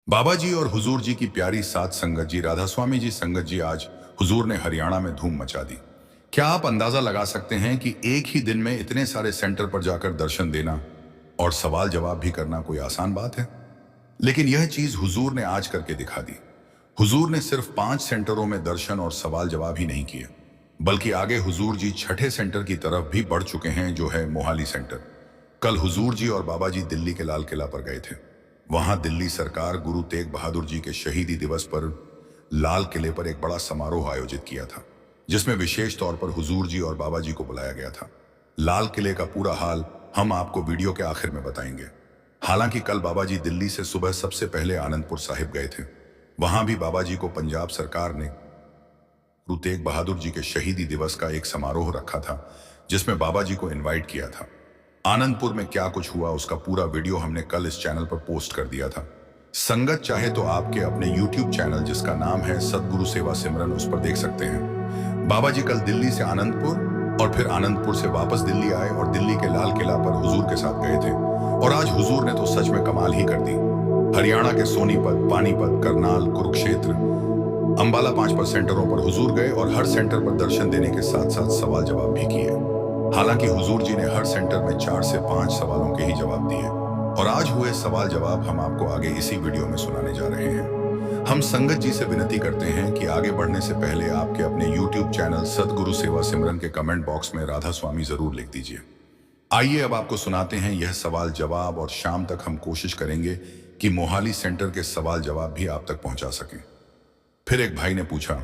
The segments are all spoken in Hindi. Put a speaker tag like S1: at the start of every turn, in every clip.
S1: बाबा जी और हुजूर जी की प्यारी सात संगत जी राधा स्वामी जी संगत जी आज हुजूर ने हरियाणा में धूम मचा दी। क्या आप अंदाजा लगा सकते हैं कि एक ही दिन में इतने सारे सेंटर पर जाकर दर्शन देना और सवाल जवाब भी करना कोई आसान बात है? लेकिन यह चीज हुजूर ने आज करके दिखा दी। हुजूर ने सिर्फ 5 सेंटरों में दर्शन और सवाल जवाब ही नहीं किए, बल्कि आगे हुजूर जी छठे सेंटर की तरफ भी बढ़ चुके हैं, जो है मोहाली सेंटर। कल हुजूर जी और बाबा जी दिल्ली के लाल किला पर गए थे। वहां दिल्ली सरकार गुरु तेग बहादुर जी के शहीदी दिवस पर लाल किले पर एक बड़ा समारोह आयोजित किया था, जिसमें विशेष तौर पर हुजूर जी और बाबा जी को बुलाया गया था। लाल किले का पूरा हाल हम आपको वीडियो के आखिर में बताएंगे। हालांकि कल बाबा जी दिल्ली से सुबह सबसे पहले आनंदपुर साहिब गए थे। वहां भी बाबा जी को पंजाब सरकार ने गुरु तेग बहादुर जी के शहीदी दिवस का एक समारोह रखा था, जिसमें बाबा जी को इनवाइट किया था। आनंदपुर में क्या कुछ हुआ उसका पूरा वीडियो हमने कल इस चैनल पर पोस्ट कर दिया था। संगत चाहे तो आपके अपने YouTube चैनल जिसका नाम है सतगुरु सेवा सिमरन, उस पर देख सकते हैं। बाबा जी कल दिल्ली से आनंदपुर और फिर आनंदपुर से वापस दिल्ली आए और दिल्ली के लाल किला पर हुजूर के साथ गए थे। और आज हुजूर ने तो सच में कमाल ही कर दी। हरियाणा के सोनीपत, पानीपत, करनाल, कुरुक्षेत्र, अंबाला 5 सेंटरों पर हुजूर गए और हर सेंटर पर दर्शन देने के साथ साथ सवाल जवाब भी किए। हालांकि हुजूर जी ने हर सेंटर में 4 से 5 सवालों के ही जवाब दिए और आज हुए सवाल जवाब हम आपको आगे इसी वीडियो में सुनाने जा रहे हैं। हम संगत जी से विनती करते हैं कि आगे बढ़ने से पहले आपके अपने YouTube चैनल सतगुरु सेवा सिमरन के कमेंट बॉक्स में राधा स्वामी जरूर लिख दीजिए। आइए अब आपको सुनाते हैं यह सवाल जवाब, और शाम तक हम कोशिश करेंगे कि मोहाली सेंटर के सवाल जवाब भी आप तक पहुंचा सकें। फिर एक भाई ने पूछा,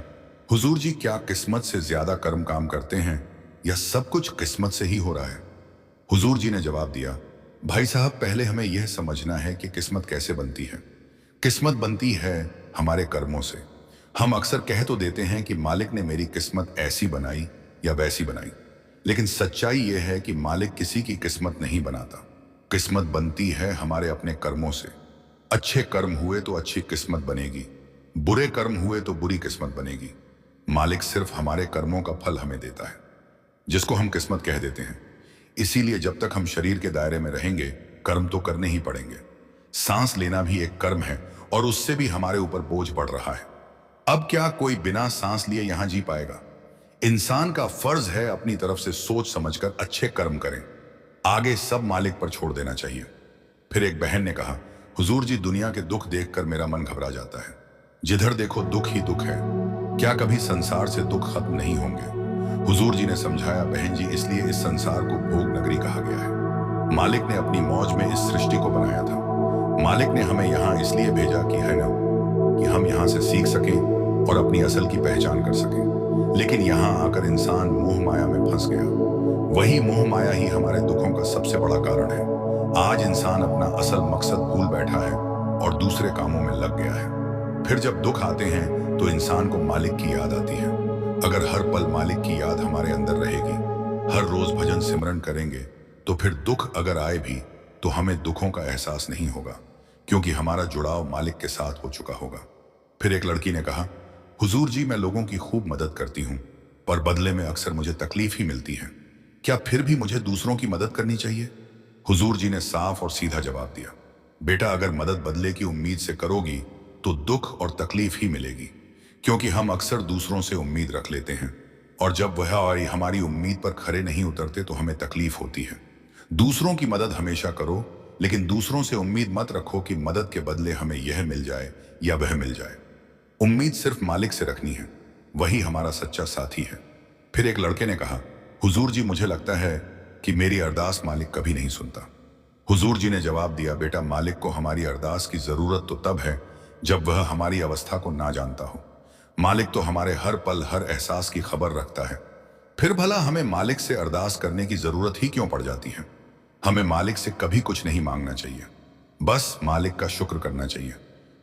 S1: हुजूर जी क्या किस्मत से ज्यादा कर्म काम करते हैं या सब कुछ किस्मत से ही हो रहा है? हुजूर जी ने जवाब दिया, भाई साहब पहले हमें यह समझना है कि किस्मत कैसे बनती है। किस्मत बनती है हमारे कर्मों से। हम अक्सर कह तो देते हैं कि मालिक ने मेरी किस्मत ऐसी बनाई या वैसी बनाई, लेकिन सच्चाई यह है कि मालिक किसी की किस्मत नहीं बनाता। किस्मत बनती है हमारे अपने कर्मों से। अच्छे कर्म हुए तो अच्छी किस्मत बनेगी, बुरे कर्म हुए तो बुरी किस्मत बनेगी। मालिक सिर्फ हमारे कर्मों का फल हमें देता है, जिसको हम किस्मत कह देते हैं। इसीलिए जब तक हम शरीर के दायरे में रहेंगे कर्म तो करने ही पड़ेंगे। सांस लेना भी एक कर्म है और उससे भी हमारे ऊपर बोझ पड़ रहा है। अब क्या कोई बिना सांस लिए यहां जी पाएगा? इंसान का फर्ज है अपनी तरफ से सोच समझकर अच्छे कर्म करें, आगे सब मालिक पर छोड़ देना चाहिए। फिर एक बहन ने कहा, हुजूर जी दुनिया के दुख देखकर मेरा मन घबरा जाता है। जिधर देखो दुख ही दुख है। क्या कभी संसार से दुख खत्म नहीं होंगे? हुजूर जी ने समझाया, बहन जी इसलिए इस संसार को भोग नगरी कहा गया है। मालिक ने अपनी मौज में इस सृष्टि को बनाया था। मालिक ने हमें यहाँ इसलिए भेजा कि है ना, कि हम यहाँ से सीख सकें और अपनी असल की पहचान कर सकें। लेकिन यहाँ आकर इंसान मोह माया में फंस गया। वही मोह माया ही हमारे दुखों का सबसे बड़ा कारण है। आज इंसान अपना असल मकसद भूल बैठा है और दूसरे कामों में लग गया है। फिर जब दुख आते हैं तो इंसान को मालिक की याद आती है। अगर हर पल मालिक की याद हमारे अंदर रहेगी, हर रोज भजन सिमरन करेंगे, तो फिर दुख अगर आए भी तो हमें दुखों का एहसास नहीं होगा, क्योंकि हमारा जुड़ाव मालिक के साथ हो चुका होगा। फिर एक लड़की ने कहा, हुजूर जी मैं लोगों की खूब मदद करती हूँ, पर बदले में अक्सर मुझे तकलीफ ही मिलती है। क्या फिर भी मुझे दूसरों की मदद करनी चाहिए? हुजूर जी ने साफ और सीधा जवाब दिया, बेटा अगर मदद बदले की उम्मीद से करोगी तो दुख और तकलीफ ही मिलेगी, क्योंकि हम अक्सर दूसरों से उम्मीद रख लेते हैं और जब वह हमारी उम्मीद पर खरे नहीं उतरते तो हमें तकलीफ होती है। दूसरों की मदद हमेशा करो, लेकिन दूसरों से उम्मीद मत रखो कि मदद के बदले हमें यह मिल जाए या वह मिल जाए। उम्मीद सिर्फ मालिक से रखनी है, वही हमारा सच्चा साथी है। फिर एक लड़के ने कहा, हुजूर जी मुझे लगता है कि मेरी अरदास मालिक कभी नहीं सुनता। हुजूर जी ने जवाब दिया, बेटा मालिक को हमारी अरदास की जरूरत तो तब है जब वह हमारी अवस्था को ना जानता हो। मालिक तो हमारे हर पल हर एहसास की खबर रखता है। फिर भला हमें मालिक से अरदास करने की जरूरत ही क्यों पड़ जाती है? हमें मालिक से कभी कुछ नहीं मांगना चाहिए, बस मालिक का शुक्र करना चाहिए।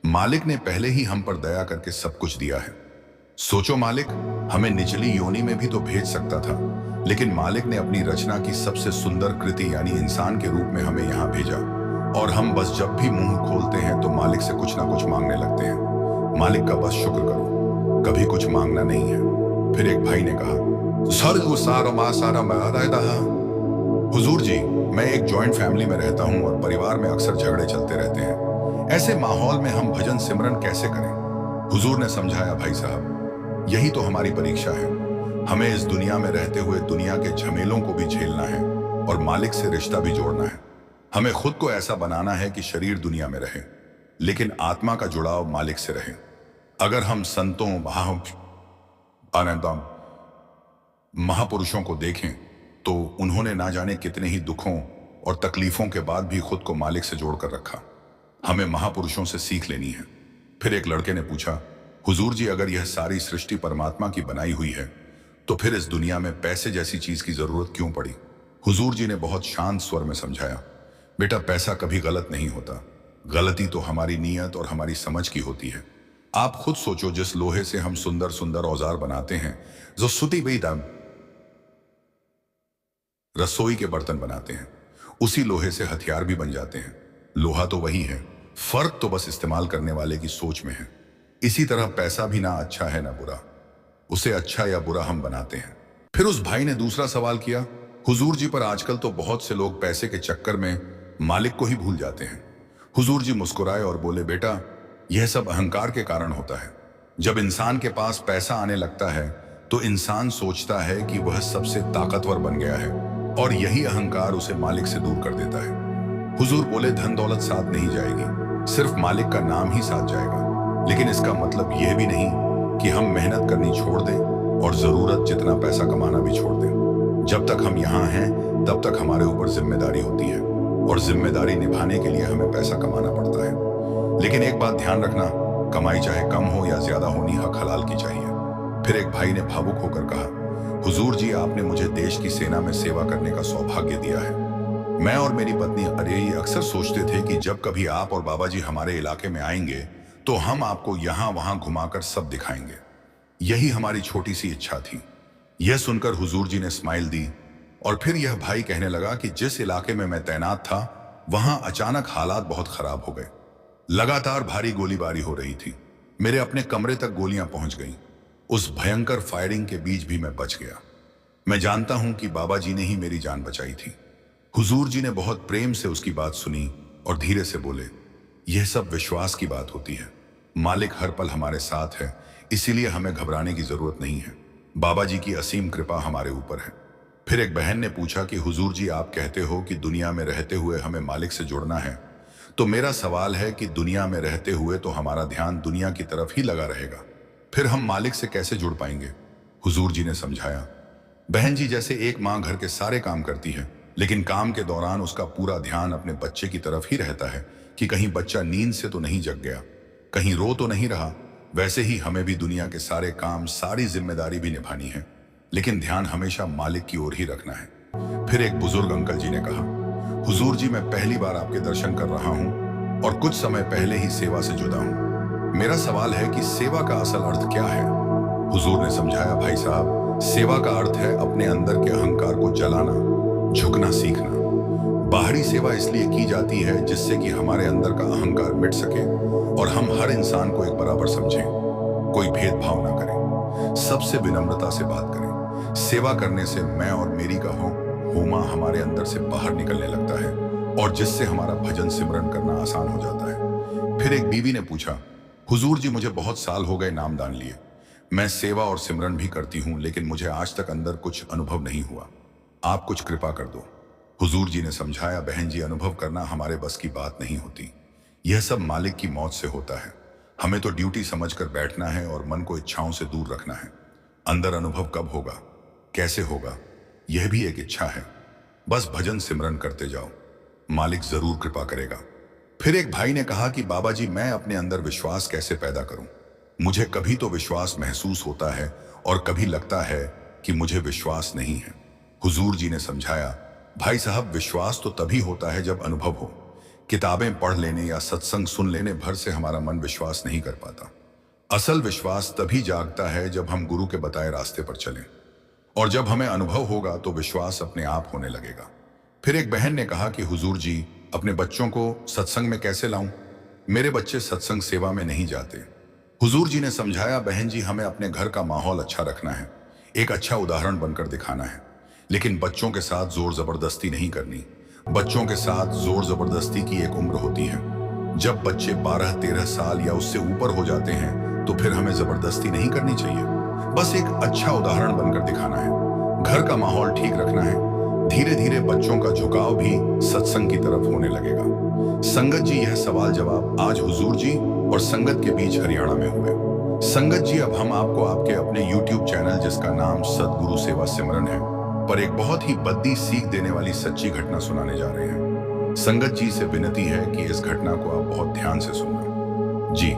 S1: मालिक ने पहले ही हम पर दया करके सब कुछ दिया है। सोचो, मालिक हमें निचली योनि में भी तो भेज सकता था, लेकिन मालिक ने अपनी रचना की सबसे सुंदर कृति यानी इंसान के रूप में हमें यहाँ भेजा, और हम बस जब भी मुंह खोलते हैं तो मालिक से कुछ ना कुछ मांगने लगते हैं। मालिक का बस शुक्र करो, कभी कुछ मांगना नहीं है। फिर एक भाई ने कहा, हुजूर जी मैं एक जॉइंट फैमिली में रहता हूँ और परिवार में अक्सर झगड़े चलते रहते हैं। ऐसे माहौल में हम भजन सिमरन कैसे करें? हुजूर ने समझाया, भाई साहब, यही तो हमारी परीक्षा है। हमें इस दुनिया में रहते हुए दुनिया के झमेलों को भी झेलना है और मालिक से रिश्ता भी जोड़ना है। हमें खुद को ऐसा बनाना है कि शरीर दुनिया में रहे, लेकिन आत्मा का जुड़ाव मालिक से रहे। अगर हम संतों महापुरुषों को देखें तो उन्होंने ना जाने कितने ही दुखों और तकलीफों के बाद भी खुद को मालिक से जोड़कर रखा। हमें महापुरुषों से सीख लेनी है। फिर एक लड़के ने पूछा, हुजूर जी, अगर यह सारी सृष्टि परमात्मा की बनाई हुई है तो फिर इस दुनिया में पैसे जैसी चीज की जरूरत क्यों पड़ी? हुजूर जी ने बहुत शांत स्वर में समझाया, बेटा, पैसा कभी गलत नहीं होता। गलती तो हमारी नीयत और हमारी समझ की होती है। आप खुद सोचो, जिस लोहे से हम सुंदर सुंदर औजार बनाते हैं, जो सुती हुई रसोई के बर्तन बनाते हैं, उसी लोहे से हथियार भी बन जाते हैं। लोहा तो वही है, फर्क तो बस इस्तेमाल करने वाले की सोच में है। इसी तरह पैसा भी ना अच्छा है ना बुरा, उसे अच्छा या बुरा हम बनाते हैं। फिर उस भाई ने दूसरा सवाल किया, हुजूर जी, पर आजकल तो बहुत से लोग पैसे के चक्कर में मालिक को ही भूल जाते हैं। हुजूर जी मुस्कुराए और बोले, बेटा, यह सब अहंकार के कारण होता है। जब इंसान के पास पैसा आने लगता है तो इंसान सोचता है कि वह सबसे ताकतवर बन गया है और यही अहंकार उसे मालिक से दूर कर देता है। हुजूर बोले, धन दौलत साथ नहीं जाएगी, सिर्फ मालिक का नाम ही साथ जाएगा। लेकिन इसका मतलब यह भी नहीं कि हम मेहनत करनी छोड़ दें और जरूरत जितना पैसा कमाना भी छोड़ दें। जब तक हम यहाँ हैं तब तक हमारे ऊपर जिम्मेदारी होती है और जिम्मेदारी निभाने के लिए हमें पैसा कमाना पड़ता है। लेकिन एक बात ध्यान रखना, कमाई चाहे कम हो या ज्यादा होनी हक हलाल की चाहिए। फिर एक भाई ने भावुक होकर कहा, हुजूर जी, आपने मुझे देश की सेना में सेवा करने का सौभाग्य दिया है। मैं और मेरी पत्नी ये अक्सर सोचते थे कि जब कभी आप और बाबा जी हमारे इलाके में आएंगे तो हम आपको यहां वहां घुमाकर सब दिखाएंगे। यही हमारी छोटी सी इच्छा थी। यह सुनकर हुजूर जी ने स्माइल दी और फिर यह भाई कहने लगा कि जिस इलाके में मैं तैनात था वहां अचानक हालात बहुत खराब हो गए। लगातार भारी गोलीबारी हो रही थी। मेरे अपने कमरे तक गोलियां पहुंच गईं। उस भयंकर फायरिंग के बीच भी मैं बच गया। मैं जानता हूं कि बाबा जी ने ही मेरी जान बचाई थी। हुजूर जी ने बहुत प्रेम से उसकी बात सुनी और धीरे से बोले, यह सब विश्वास की बात होती है। मालिक हर पल हमारे साथ है, इसीलिए हमें घबराने की जरूरत नहीं है। बाबा जी की असीम कृपा हमारे ऊपर है। फिर एक बहन ने पूछा कि हुजूर जी, आप कहते हो कि दुनिया में रहते हुए हमें मालिक से जुड़ना है, तो मेरा सवाल है कि दुनिया में रहते हुए तो हमारा ध्यान दुनिया की तरफ ही लगा रहेगा, फिर हम मालिक से कैसे जुड़ पाएंगे? हुजूर जी ने समझाया, बहन जी, जैसे एक माँ घर के सारे काम करती है लेकिन काम के दौरान उसका पूरा ध्यान अपने बच्चे की तरफ ही रहता है कि कहीं बच्चा नींद से तो नहीं जग गया, कहीं रो तो नहीं रहा, वैसे ही हमें भी दुनिया के सारे काम, सारी जिम्मेदारी भी निभानी है, लेकिन ध्यान हमेशा मालिक की ओर ही रखना है। फिर एक बुजुर्ग अंकल जी ने कहा, हुजूर जी, मैं पहली बार आपके दर्शन कर रहा हूँ और कुछ समय पहले ही सेवा से जुड़ा हूँ। मेरा सवाल है कि सेवा का असल अर्थ क्या है? हुजूर ने समझाया, भाई साहब, सेवा का अर्थ है अपने अंदर के अहंकार को जलाना, झुकना सीखना। बाहरी सेवा इसलिए की जाती है जिससे कि हमारे अंदर का अहंकार मिट सके और हम हर इंसान को एक बराबर समझें, कोई भेदभाव ना करें, सबसे विनम्रता से बात करें। सेवा करने से मैं और मेरी का होमा हमारे अंदर से बाहर निकलने लगता है और जिससे हमारा भजन सिमरन करना आसान हो जाता है। फिर एक बीवी ने पूछा, हुजूर जी, मुझे बहुत साल हो गए नामदान लिए, मैं सेवा और सिमरन भी करती हूं, लेकिन मुझे आज तक अंदर कुछ अनुभव नहीं हुआ, आप कुछ कृपा कर दो। हुजूर जी ने समझाया, बहन जी, अनुभव करना हमारे बस की बात नहीं होती, यह सब मालिक की मौत से होता है। हमें तो ड्यूटी समझकर बैठना है और मन को इच्छाओं से दूर रखना है। अंदर अनुभव कब होगा, कैसे होगा, यह भी एक इच्छा है। बस भजन सिमरन करते जाओ, मालिक जरूर कृपा करेगा। फिर एक भाई ने कहा कि बाबा जी, मैं अपने अंदर विश्वास कैसे पैदा करूं? मुझे कभी तो विश्वास महसूस होता है और कभी लगता है कि मुझे विश्वास नहीं है। हुजूर जी ने समझाया, भाई साहब, विश्वास तो तभी होता है जब अनुभव हो। किताबें पढ़ लेने या सत्संग सुन लेने भर से हमारा मन विश्वास नहीं कर पाता। असल विश्वास तभी जागता है जब हम गुरु के बताए रास्ते पर चलें, और जब हमें अनुभव होगा तो विश्वास अपने आप होने लगेगा। फिर एक बहन ने कहा कि हुजूर जी, अपने बच्चों को सत्संग में कैसे लाऊं? मेरे बच्चे सत्संग सेवा में नहीं जाते। हुजूर जी ने समझाया, बहन जी, हमें अपने घर का माहौल अच्छा रखना है, एक अच्छा उदाहरण बनकर दिखाना है, लेकिन बच्चों के साथ जोर जबरदस्ती नहीं करनी। बच्चों के साथ जोर जबरदस्ती की एक उम्र होती है, जब बच्चे 12-13 साल या उससे ऊपर हो जाते हैं तो फिर हमें जबरदस्ती नहीं करनी चाहिए, बस एक अच्छा उदाहरण बनकर दिखाना है, घर का माहौल ठीक रखना है। धीरे धीरे बच्चों का झुकाव भी सत्संग की तरफ होने लगेगा। संगत जी, यह सवाल जवाब आज हुजूर जी और संगत के बीच हरियाणा में हुए। संगत जी, अब हम आपको आपके अपने YouTube चैनल, जिसका नाम सदगुरु सेवा सिमरन है, पर एक बहुत ही बद्दी सीख देने वाली सच्ची घटना सुनाने जा रहे हैं। संगत जी से विनती है कि इस घटना को आप बहुत ध्यान से सुनना। जी,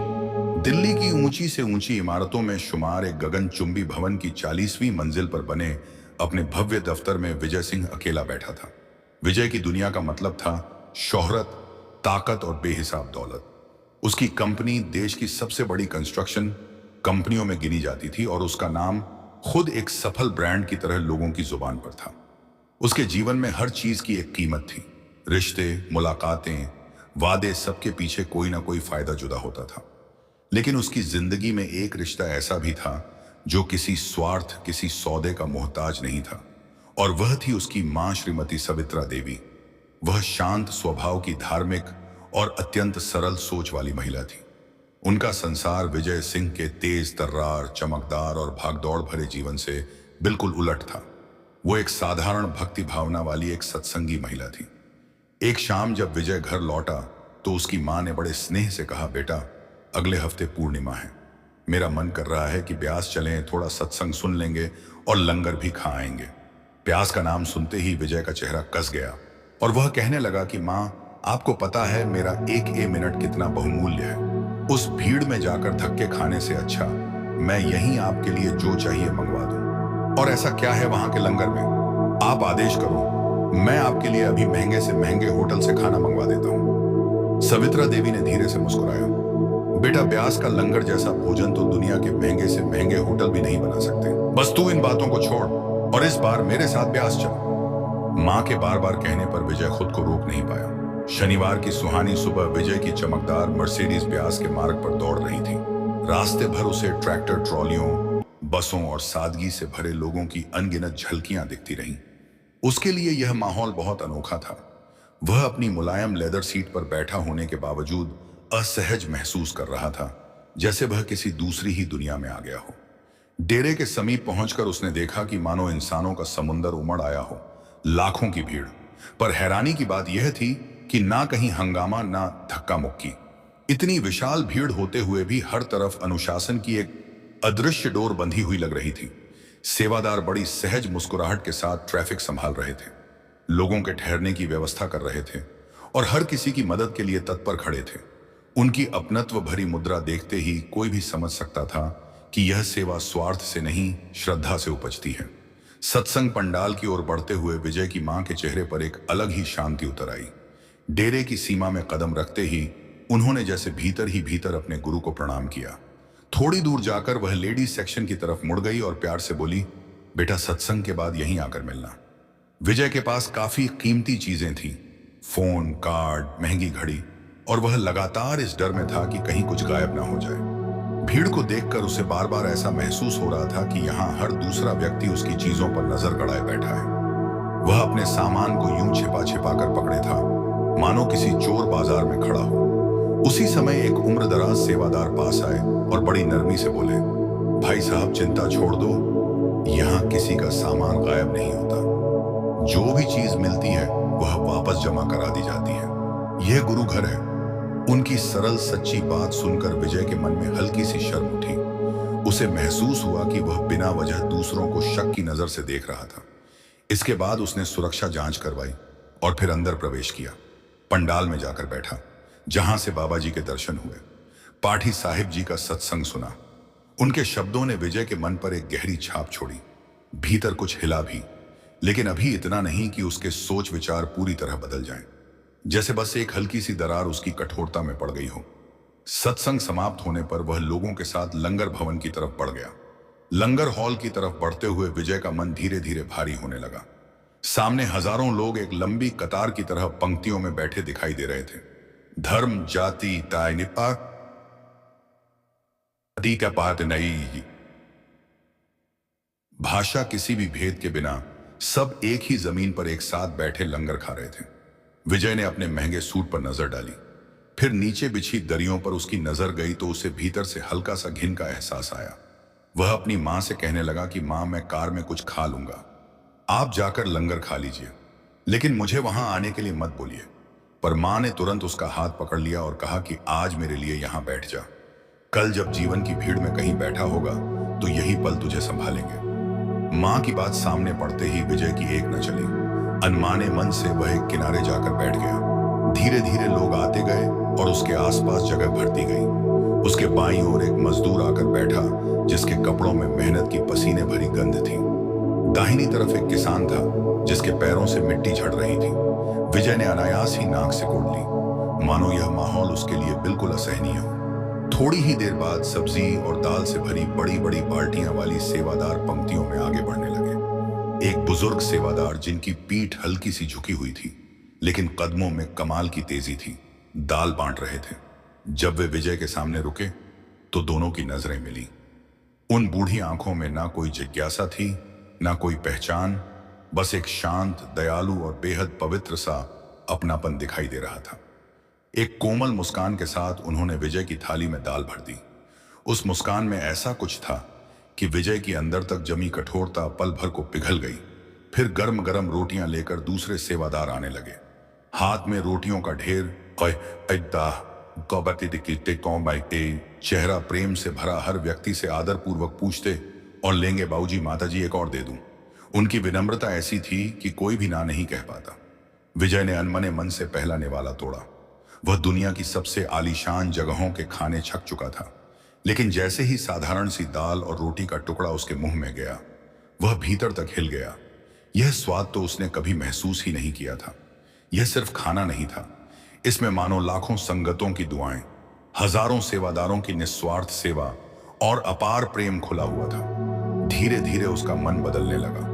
S1: दिल्ली की ऊंची से ऊंची इमारतों में शुमार एक गगनचुंबी भवन की 40वीं मंजिल पर बने अपने भव्य दफ्तर में विजय सिंह अकेला बैठा था। विजय की दुनिया का मतलब था शोहरत, ताकत और बेहिसाब दौलत। उसकी कंपनी देश की सबसे बड़ी कंस्ट्रक्शन कंपनियों में गिनी जाती थी और उसका नाम खुद एक सफल ब्रांड की तरह लोगों की जुबान पर था। उसके जीवन में हर चीज की एक कीमत थी। रिश्ते, मुलाकातें, वादे, सबके पीछे कोई ना कोई फायदा जुदा होता था। लेकिन उसकी जिंदगी में एक रिश्ता ऐसा भी था जो किसी स्वार्थ, किसी सौदे का मोहताज नहीं था, और वह थी उसकी मां श्रीमती सवित्रा देवी। वह शांत स्वभाव की, धार्मिक और अत्यंत सरल सोच वाली महिला थी। उनका संसार विजय सिंह के तेज तर्रार, चमकदार और भागदौड़ भरे जीवन से बिल्कुल उलट था। वो एक साधारण भक्ति भावना वाली एक सत्संगी महिला थी। एक शाम जब विजय घर लौटा तो उसकी मां ने बड़े स्नेह से कहा, बेटा, अगले हफ्ते पूर्णिमा है, मेरा मन कर रहा है कि ब्यास चलें, थोड़ा सत्संग सुन लेंगे और लंगर भी खा आएंगे। ब्यास का नाम सुनते ही विजय का चेहरा कस गया और वह कहने लगा कि मां, आपको पता है मेरा एक मिनट कितना बहुमूल्य है। उस भीड़ में जाकर धक्के खाने से अच्छा मैं यहीं आपके लिए जो चाहिए मंगवा दूं। और ऐसा क्या है वहां के लंगर में? आप आदेश करो, मैं आपके लिए अभी महंगे से महंगे होटल से खाना मंगवा देता हूं। सवित्रा देवी ने धीरे से मुस्कुराया, बेटा, ब्यास का लंगर जैसा भोजन तो दुनिया के महंगे से महंगे होटल भी नहीं बना सकते। बस तू इन बातों को छोड़ और इस बार मेरे साथ ब्यास चल। मां के बार बार कहने पर विजय खुद को रोक नहीं पाया। शनिवार की सुहानी सुबह विजय की चमकदार मर्सिडीज ब्यास के मार्ग पर दौड़ रही थी। रास्ते भर उसे ट्रैक्टर, ट्रॉलियों, बसों और सादगी से भरे लोगों की अनगिनत झलकियां दिखती रहीं। उसके लिए यह माहौल बहुत अनोखा था। वह अपनी मुलायम लेदर सीट पर बैठा होने के बावजूद असहज महसूस कर रहा था, जैसे वह किसी दूसरी ही दुनिया में आ गया हो। डेरे के समीप पहुंचकर उसने देखा कि मानो इंसानों का समुंदर उमड़ आया हो, लाखों की भीड़। पर हैरानी की बात यह थी कि ना कहीं हंगामा, ना धक्का मुक्की। इतनी विशाल भीड़ होते हुए भी हर तरफ अनुशासन की एक अदृश्य डोर बंधी हुई लग रही थी। सेवादार बड़ी सहज मुस्कुराहट के साथ ट्रैफिक संभाल रहे थे, लोगों के ठहरने की व्यवस्था कर रहे थे और हर किसी की मदद के लिए तत्पर खड़े थे। उनकी अपनत्व भरी मुद्रा देखते ही कोई भी समझ सकता था कि यह सेवा स्वार्थ से नहीं, श्रद्धा से उपजती है। सत्संग पंडाल की ओर बढ़ते हुए विजय की मां के चेहरे पर एक अलग ही शांति उतर आई। डेरे की सीमा में कदम रखते ही उन्होंने जैसे भीतर ही भीतर अपने गुरु को प्रणाम किया। थोड़ी दूर जाकर वह लेडीज सेक्शन की तरफ मुड़ गई और प्यार से बोली, बेटा, सत्संग के बाद यहीं आकर मिलना। विजय के पास काफी कीमती चीजें थीं, फोन, कार्ड, महंगी घड़ी, और वह लगातार इस डर में था कि कहीं कुछ गायब ना हो जाए। भीड़ को देखकर उसे बार बार ऐसा महसूस हो रहा था कि यहाँ हर दूसरा व्यक्ति उसकी चीजों पर नजर गड़ाए बैठा है। वह अपने सामान को यूं छिपा छिपा कर पकड़े था, मानो किसी चोर बाजार में खड़ा हो। उसी समय एक उम्रदराज सेवादार पास आए और बड़ी नरमी से बोले, भाई साहब, चिंता छोड़ दो, यहाँ किसी का सामान गायब नहीं होता। जो भी चीज मिलती है वह वापस जमा करा दी जाती है। यह गुरु घर है। उनकी सरल सच्ची बात सुनकर विजय के मन में हल्की सी शर्म उठी। उसे महसूस हुआ कि वह बिना वजह दूसरों को शक की नजर से देख रहा था। इसके बाद उसने सुरक्षा जांच करवाई और फिर अंदर प्रवेश किया। पंडाल में जाकर बैठा, जहां से बाबा जी के दर्शन हुए। पाठी साहिब जी का सत्संग सुना। उनके शब्दों ने विजय के मन पर एक गहरी छाप छोड़ी। भीतर कुछ हिला भी, लेकिन अभी इतना नहीं कि उसके सोच विचार पूरी तरह बदल जाएं। जैसे बस एक हल्की सी दरार उसकी कठोरता में पड़ गई हो। सत्संग समाप्त होने पर वह लोगों के साथ लंगर भवन की तरफ बढ़ गया। लंगर हॉल की तरफ बढ़ते हुए विजय का मन धीरे धीरे भारी होने लगा। सामने हजारों लोग एक लंबी कतार की तरह पंक्तियों में बैठे दिखाई दे रहे थे। धर्म, जाति, ताय निपात का पात नहीं, भाषा, किसी भी भेद के बिना सब एक ही जमीन पर एक साथ बैठे लंगर खा रहे थे। विजय ने अपने महंगे सूट पर नजर डाली। फिर नीचे बिछी दरियों पर उसकी नजर गई तो उसे भीतर से हल्का सा घिन का एहसास आया। वह अपनी मां से कहने लगा कि मां, मैं कार में कुछ खा लूंगा, आप जाकर लंगर खा लीजिए, लेकिन मुझे वहां आने के लिए मत बोलिए। पर मां ने तुरंत उसका हाथ पकड़ लिया और कहा कि आज मेरे लिए यहां बैठ जा, कल जब जीवन की भीड़ में कहीं बैठा होगा तो यही पल तुझे संभालेंगे। मां की बात सामने पड़ते ही विजय की एक न चली। अनमाने मन से वह एक किनारे जाकर बैठ गया। धीरे धीरे लोग आते गए और उसके आसपास जगह भरती गई। उसके बाईं ओर एक मजदूर आकर बैठा जिसके कपड़ों में मेहनत की पसीने भरी गंध थी। दाहिनी तरफ एक किसान था जिसके पैरों से मिट्टी झड़ रही थी। विजय ने अनायास ही नाक से कोड़ ली, मानो यह माहौल उसके लिए बिल्कुल असहनीय हो। थोड़ी ही देर बाद सब्जी और दाल से भरी बड़ी बड़ी बाल्टियां वाली सेवादार पंक्तियों में आगे बढ़ने लगे। एक बुजुर्ग सेवादार जिनकी पीठ हल्की सी झुकी हुई थी लेकिन कदमों में कमाल की तेजी थी, दाल बांट रहे थे। जब वे विजय के सामने रुके तो दोनों की नजरें मिली। उन बूढ़ी आंखों में ना कोई जिज्ञासा थी, ना कोई पहचान, बस एक शांत, दयालु और बेहद पवित्र सा अपनापन दिखाई दे रहा था। एक कोमल मुस्कान के साथ उन्होंने विजय की थाली में दाल भर दी। उस मुस्कान में ऐसा कुछ था कि विजय की अंदर तक जमी कठोरता पल भर को पिघल गई। फिर गर्म गर्म रोटियां लेकर दूसरे सेवादार आने लगे, हाथ में रोटियों का ढेर। चेहरा प्रेम से भरा, हर व्यक्ति से आदर पूर्वक पूछते, और लेंगे बाबूजी, माताजी एक और दे दूं। उनकी विनम्रता ऐसी थी कि कोई भी ना नहीं कह पाता। विजय ने अनमने मन से पहला निवाला तोड़ा। वह दुनिया की सबसे आलीशान जगहों के खाने छक चुका था, लेकिन जैसे ही साधारण सी दाल और रोटी का टुकड़ा उसके मुंह में गया, वह भीतर तक हिल गया। यह स्वाद तो उसने कभी महसूस ही नहीं किया था। यह सिर्फ खाना नहीं था, इसमें मानो लाखों संगतों की दुआएं, हजारों सेवादारों की निस्वार्थ सेवा और अपार प्रेम खुला हुआ था। धीरे धीरे उसका मन बदलने लगा।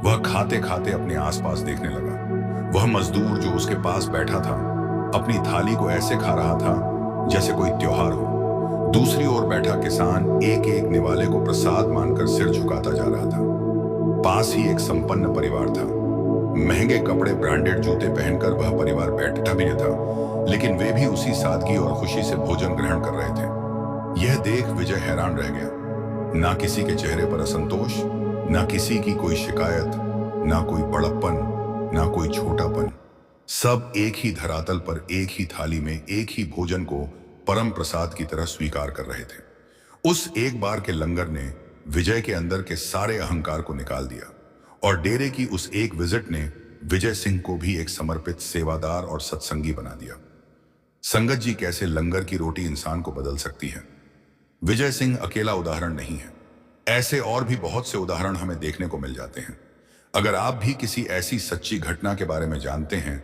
S1: वह खाते खाते अपने आसपास देखने लगा। वह मजदूर जो उसके पास बैठा था अपनी थाली को ऐसे खा रहा था जैसे कोई त्योहार हो। दूसरी ओर बैठा किसान एक एक निवाले को प्रसाद मानकर सिर झुकाता जा रहा था। पास ही एक संपन्न परिवार था। महंगे कपड़े, ब्रांडेड जूते पहनकर वह परिवार बैठा भी था, लेकिन वे भी उसी सादगी और खुशी से भोजन ग्रहण कर रहे थे। यह देख विजय हैरान रह गया। ना किसी के चेहरे पर असंतोष, ना किसी की कोई शिकायत, ना कोई बड़प्पन, ना कोई छोटापन। सब एक ही धरातल पर, एक ही थाली में, एक ही भोजन को परम प्रसाद की तरह स्वीकार कर रहे थे। उस एक बार के लंगर ने विजय के अंदर के सारे अहंकार को निकाल दिया, और डेरे की उस एक विजिट ने विजय सिंह को भी एक समर्पित, सेवादार और सत्संगी बना दिया। संगत जी, कैसे लंगर की रोटी इंसान को बदल सकती है। विजय सिंह अकेला उदाहरण नहीं है, ऐसे और भी बहुत से उदाहरण हमें देखने को मिल जाते हैं। अगर आप भी किसी ऐसी सच्ची घटना के बारे में जानते हैं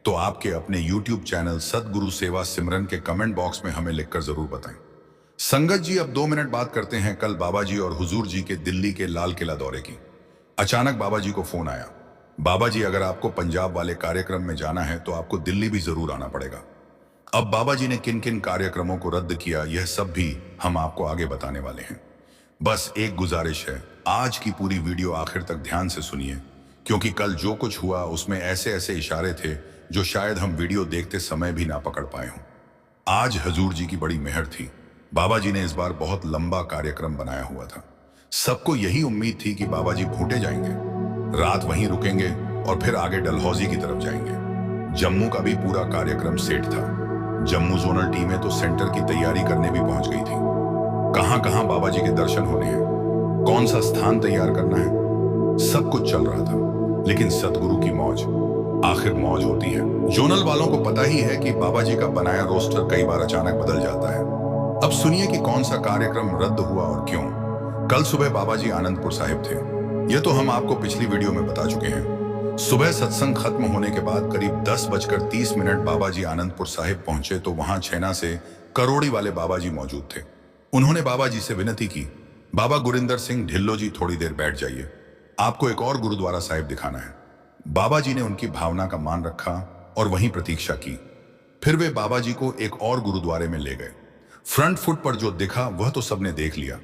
S1: तो आपके अपने YouTube चैनल सतगुरु सेवा सिमरन के कमेंट बॉक्स में हमें लिखकर जरूर बताएं। संगत जी, अब 2 मिनट बात करते हैं कल बाबा जी और हुजूर जी के दिल्ली के लाल किला दौरे की। अचानक बाबा जी को फोन आया, बाबा जी अगर आपको पंजाब वाले कार्यक्रम में जाना है तो आपको दिल्ली भी जरूर आना पड़ेगा। अब बाबा जी ने किन किन कार्यक्रमों को रद्द किया, यह सब भी हम आपको आगे बताने वाले हैं। बस एक गुजारिश है, आज की पूरी वीडियो आखिर तक ध्यान से सुनिए, क्योंकि कल जो कुछ हुआ उसमें ऐसे ऐसे इशारे थे जो शायद हम वीडियो देखते समय भी ना पकड़ पाए हों। आज हजूर जी की बड़ी मेहर थी। बाबा जी ने इस बार बहुत लंबा कार्यक्रम बनाया हुआ था। सबको यही उम्मीद थी कि बाबा जी भूटे जाएंगे, रात वहीं रुकेंगे और फिर आगे डलहौजी की तरफ जाएंगे। जम्मू का भी पूरा कार्यक्रम सेट था। जम्मू जोनल टीमें तो सेंटर की तैयारी करने भी पहुंच गई थी। कहां कहां बाबा जी के दर्शन होने हैं, कौन सा स्थान तैयार करना है, सब कुछ चल रहा था। लेकिन सतगुरु की मौज, आखिर मौज होती है। जोनल वालों को पता ही है कि बाबा जी का बनाया रोस्टर कई बार अचानक बदल जाता है। अब सुनिए कि कौन सा कार्यक्रम रद्द हुआ और क्यों। कल सुबह बाबा जी आनंदपुर साहिब थे। यह तो हम आपको पिछली वीडियो में बता चुके हैं। सुबह सत्संग खत्म होने के बाद करीब 10:30 बाबा जी आनंदपुर साहिब पहुंचे तो वहां छैना से करोड़ी वाले बाबा जी मौजूद थे। उन्होंने बाबा जी से विनती की, बाबा गुरिंदर सिंह ढिल्लो जी थोड़ी देर बैठ जाइए, आपको एक और गुरुद्वारा साहिब दिखाना है। बाबा जी ने उनकी भावना का मान रखा और वहीं प्रतीक्षा की। फिर वे बाबा जी को एक और गुरुद्वारे में ले गए। फ्रंट फुट पर जो दिखा वह तो सबने देख लिया,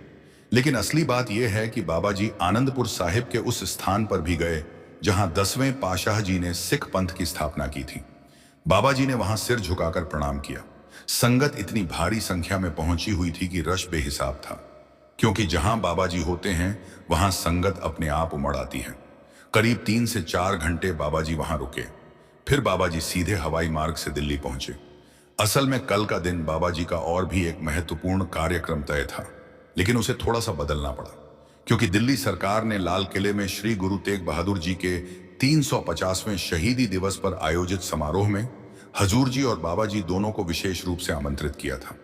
S1: लेकिन असली बात यह है कि बाबा जी आनंदपुर साहिब के उस स्थान पर भी गए जहां 10वें पाशाह जी ने सिख पंथ की स्थापना की थी। बाबा जी ने वहां सिर झुकाकर प्रणाम किया। संगत इतनी भारी संख्या में पहुंची हुई थी कि रश बेहिसाब था, क्योंकि जहां बाबा जी होते हैं वहां संगत अपने आप उमड़ आती है। करीब 3 से 4 घंटे बाबा जी वहां रुके। फिर बाबा जी सीधे हवाई मार्ग से दिल्ली पहुंचे। असल में कल का दिन बाबा जी का और भी एक महत्वपूर्ण कार्यक्रम तय था, लेकिन उसे थोड़ा सा बदलना पड़ा, क्योंकि दिल्ली सरकार ने लाल किले में श्री गुरु तेग बहादुर जी के 350वें शहीदी दिवस पर आयोजित समारोह में हजूर जी और बाबा जी दोनों को विशेष रूप से आमंत्रित किया था।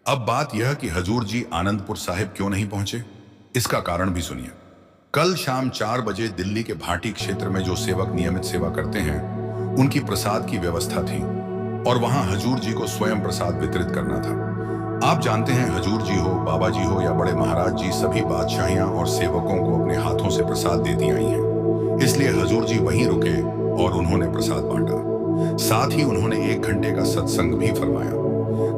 S1: अब बात यह कि हजूर जी आनंदपुर साहिब क्यों नहीं पहुंचे, इसका कारण भी सुनिए। कल शाम 4 बजे दिल्ली के भाटी क्षेत्र में जो सेवक नियमित सेवा करते हैं, उनकी प्रसाद की व्यवस्था थी और वहां हजूर जी को स्वयं प्रसाद वितरित करना था। आप जानते हैं, हजूर जी हो, बाबा जी हो या बड़े महाराज जी, सभी बादशाहियां और सेवकों को अपने हाथों से प्रसाद देती आई हैं। इसलिए हजूर जी वहीं रुके और उन्होंने प्रसाद बांटा। साथ ही उन्होंने 1 घंटे का सत्संग भी फरमाया।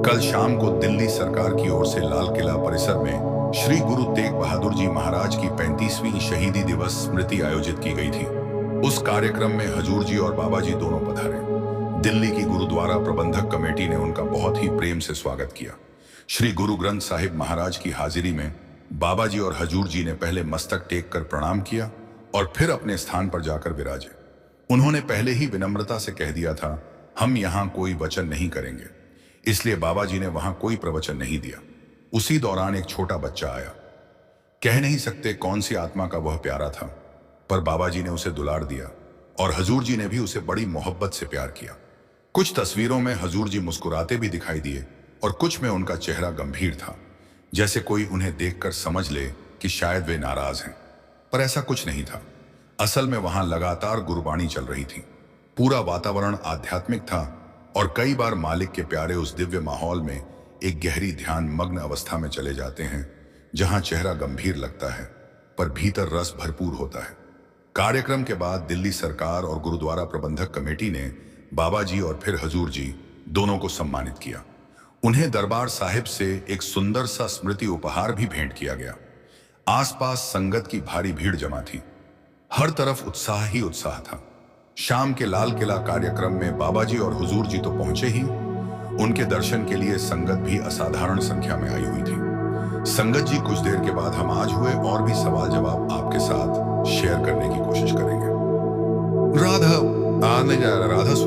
S1: कल शाम को दिल्ली सरकार की ओर से लाल किला परिसर में श्री गुरु तेग बहादुर जी महाराज की 35वीं शहीदी दिवस स्मृति आयोजित की गई थी। उस कार्यक्रम में हजूर जी और बाबा जी दोनों पधारे। दिल्ली की गुरुद्वारा प्रबंधक कमेटी ने उनका बहुत ही प्रेम से स्वागत किया। श्री गुरु ग्रंथ साहिब महाराज की हाजिरी में बाबा जी और हजूर जी ने पहले मस्तक टेक कर प्रणाम किया और फिर अपने स्थान पर जाकर विराजे। उन्होंने पहले ही विनम्रता से कह दिया था, हम यहाँ कोई वचन नहीं करेंगे, इसलिए बाबा जी ने वहां कोई प्रवचन नहीं दिया। उसी दौरान एक छोटा बच्चा आया। कह नहीं सकते कौन सी आत्मा का वह प्यारा था, पर बाबा जी ने उसे दुलार दिया और हजूर जी ने भी उसे बड़ी मोहब्बत से प्यार किया। कुछ तस्वीरों में हजूर जी मुस्कुराते भी दिखाई दिए और कुछ में उनका चेहरा गंभीर था, जैसे कोई उन्हें देखकर समझ ले कि शायद वे नाराज हैं, पर ऐसा कुछ नहीं था। असल में वहां लगातार गुरबाणी चल रही थी। पूरा वातावरण आध्यात्मिक था और कई बार मालिक के प्यारे उस दिव्य माहौल में एक गहरी ध्यान मग्न अवस्था में चले जाते हैं, जहां चेहरा गंभीर लगता है पर भीतर रस भरपूर होता है। कार्यक्रम के बाद दिल्ली सरकार और गुरुद्वारा प्रबंधक कमेटी ने बाबा जी और फिर हजूर जी दोनों को सम्मानित किया। उन्हें दरबार साहिब से एक सुंदर सा स्मृति उपहार भी भेंट किया गया। आसपास संगत की भारी भीड़ जमा थी। हर तरफ उत्साह ही उत्साह था। शाम के लाल किला कार्यक्रम में बाबा जी और हुजूर जी तो पहुंचे ही, उनके दर्शन के लिए संगत भी असाधारण संख्या में आई हुई थी। संगत जी, कुछ देर के बाद हम आज हुए और भी सवाल जवाब आपके साथ शेयर करने की कोशिश करेंगे। राधा स्वामी